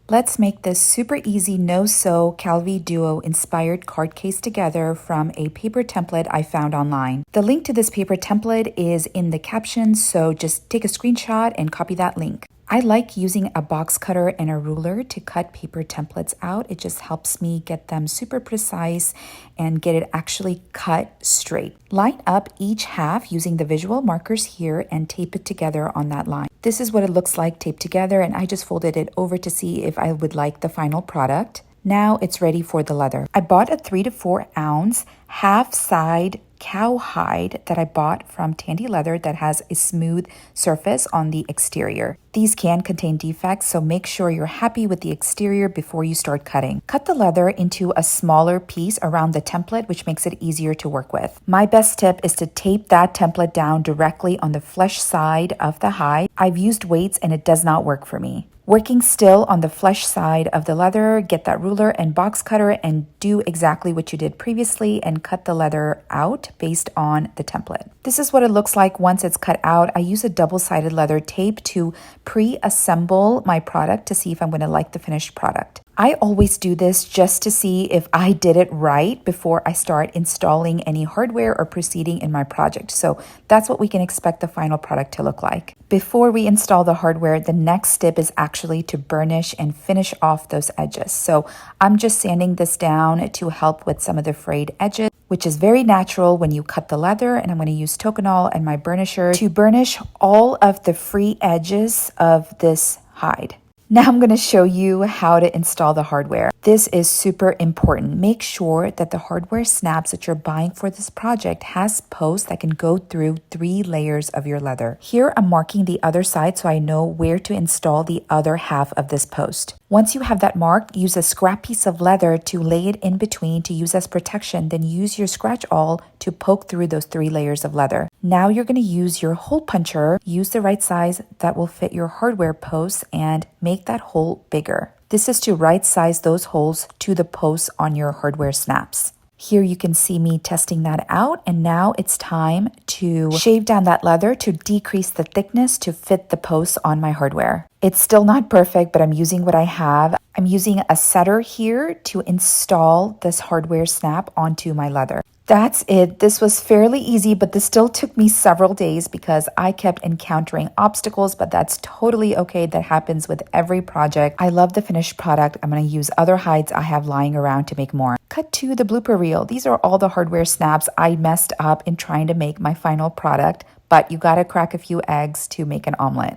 Let's make this super easy no-sew Calvi Duo inspired card case together from a paper template I found online. The link to this paper template is in the caption, so just take a screenshot and copy that link. I like using a box cutter and a ruler to cut paper templates out. It just helps me get them super precise and get it actually cut straight. Line up each half using the visual markers here and tape it together on that line. This is what it looks like taped together, and I just folded it over to see if I would like the final product. Now it's ready for the leather. I bought a 3 to 4 ounce half side cowhide that I bought from Tandy Leather that has a smooth surface on the exterior. These can contain defects, so make sure you're happy with the exterior before you start cutting. Cut the leather into a smaller piece around the template, which makes it easier to work with. My best tip is to tape that template down directly on the flesh side of the hide. I've used weights and it does not work for me. Working still on the flesh side of the leather, get that ruler and box cutter and do exactly what you did previously and cut the leather out based on the template. This is what it looks like once it's cut out. I use a double-sided leather tape to pre-assemble my product to see if I'm going to like the finished product. I always do this just to see if I did it right before I start installing any hardware or proceeding in my project. So that's what we can expect the final product to look like. Before we install the hardware, the next step is actually to burnish and finish off those edges. So I'm just sanding this down to help with some of the frayed edges, which is very natural when you cut the leather. And I'm going to use Toconol and my burnisher to burnish all of the free edges of this hide. Now I'm going to show you how to install the hardware. This is super important. Make sure that the hardware snaps that you're buying for this project has posts that can go through 3 layers of your leather. Here I'm marking the other side so I know where to install the other half of this post. Once you have that marked, use a scrap piece of leather to lay it in between to use as protection, then use your scratch awl to poke through those 3 layers of leather. Now you're going to use your hole puncher. Use the right size that will fit your hardware posts and make that hole bigger. This is to right size those holes to the posts on your hardware snaps. Here you can see me testing that out, and now it's time to shave down that leather to decrease the thickness to fit the posts on my hardware. It's still not perfect, but I'm using what I have. I'm using a setter here to install this hardware snap onto my leather. That's it. This was fairly easy, but this still took me several days because I kept encountering obstacles, but that's totally okay. That happens with every project. I love the finished product. I'm going to use other hides I have lying around to make more. Cut to the blooper reel. These are all the hardware snaps I messed up in trying to make my final product, but you got to crack a few eggs to make an omelet.